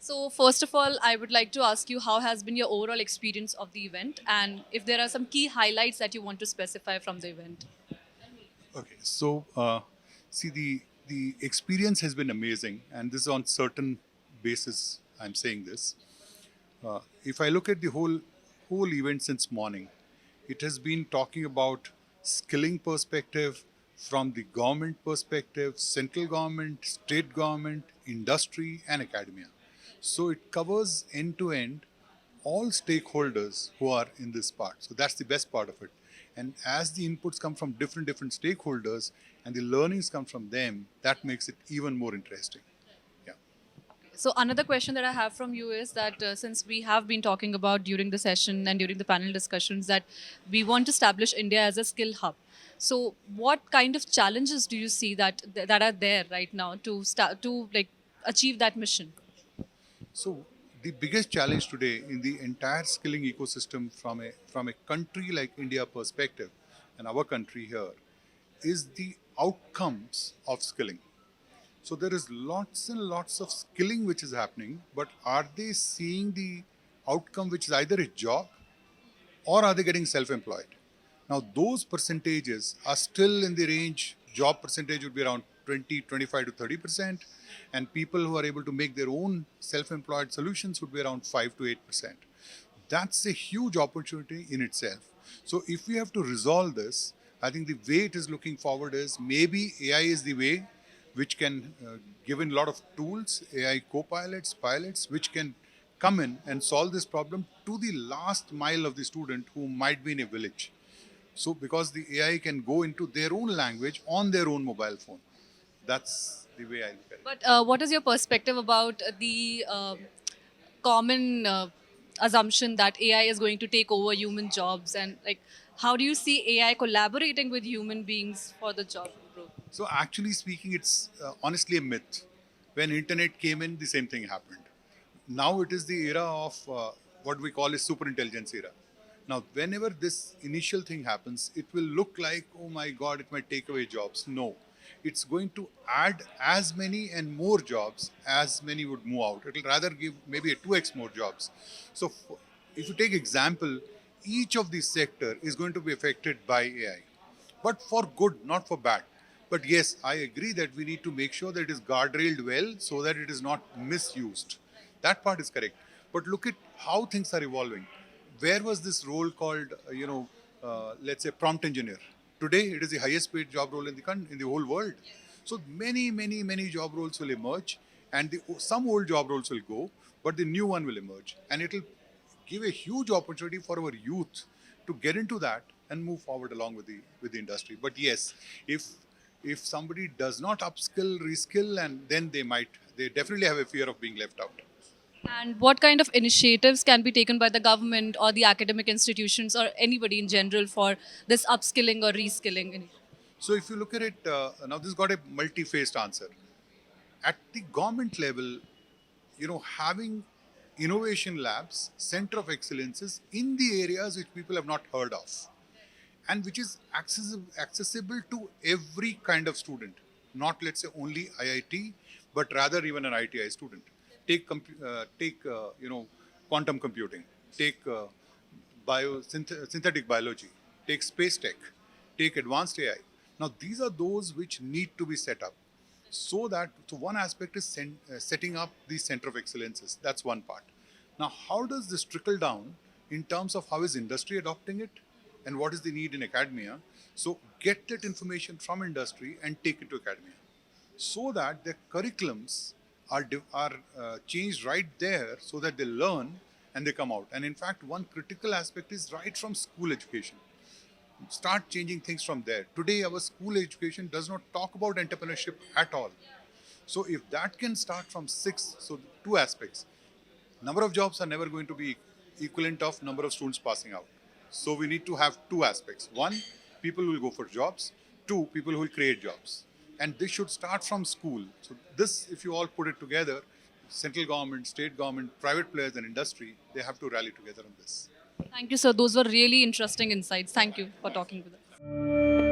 So first of all, I would like to ask you how has been your overall experience of the event, and if there are some key highlights that you want to specify from the event. Okay, so see the experience has been amazing, and this is on certain basis. I'm saying this. If I look at the whole event since morning, it has been talking about skilling perspective from the government perspective, central government, state government, industry, and academia. So it covers end to end all stakeholders who are in this part. So that's the best part of it. And as the inputs come from different stakeholders and the learnings come from them, that makes it even more interesting. Yeah. So another question that I have from you is that since we have been talking about during the session and during the panel discussions that we want to establish India as a skill hub. So what kind of challenges do you see that are there right now to start to like achieve that mission? So the biggest challenge today in the entire skilling ecosystem from a country like India perspective and our country here is the outcomes of skilling. So there is lots and lots of skilling which is happening, but are they seeing the outcome which is either a job or are they getting self-employed? Now those percentages are still in the range, job percentage would be around 20, 25 to 30%, and people who are able to make their own self-employed solutions would be around 5 to 8%. That's a huge opportunity in itself. So if we have to resolve this, I think the way it is looking forward is maybe AI is the way which can give in a lot of tools, AI co-pilots, pilots, which can come in and solve this problem to the last mile of the student who might be in a village. So because the AI can go into their own language on their own mobile phone. That's the way I look at it. But what is your perspective about the common assumption that AI is going to take over human jobs, and like how do you see AI collaborating with human beings for the job growth? So actually speaking, it's honestly a myth. When internet came in, the same thing happened. Now it is the era of what we call a super intelligence era. Now, whenever this initial thing happens, it will look like, oh my God, it might take away jobs. No, it's going to add as many and more jobs as many would move out. It will rather give maybe a 2x more jobs. So, if you take example, each of these sector is going to be affected by AI, but for good, not for bad. But yes, I agree that we need to make sure that it is guardrailed well so that it is not misused. That part is correct. But look at how things are evolving. Where was this role called, let's say, prompt engineer? Today, it is the highest paid job role in in the whole world. So many job roles will emerge, and some old job roles will go, but the new one will emerge, and it will give a huge opportunity for our youth to get into that and move forward along with the industry. But yes, if somebody does not upskill, reskill, and then they definitely have a fear of being left out. And what kind of initiatives can be taken by the government or the academic institutions or anybody in general for this upskilling or reskilling? So if you look at it, now this got a multi-faced answer. At the government level, having innovation labs, center of excellences in the areas which people have not heard of, and which is accessible to every kind of student, not let's say only IIT, but rather even an ITI student. Take quantum computing, take synthetic biology, take space tech, take advanced AI. Now these are those which need to be set up. So one aspect is setting up the center of excellences. That's one part. Now, how does this trickle down in terms of how is industry adopting it and what is the need in academia? So get that information from industry and take it to academia so that the curriculums are changed right there so that they learn and they come out. And in fact, one critical aspect is right from school education. Start changing things from there. Today, our school education does not talk about entrepreneurship at all. So if that can start from six, so two aspects. Number of jobs are never going to be equivalent of number of students passing out. So we need to have two aspects. One, people will go for jobs. Two, people who will create jobs. And this should start from school. So this, if you all put it together, central government, state government, private players and industry, they have to rally together on this. Thank you, sir. Those were really interesting insights. Thank you for talking with us.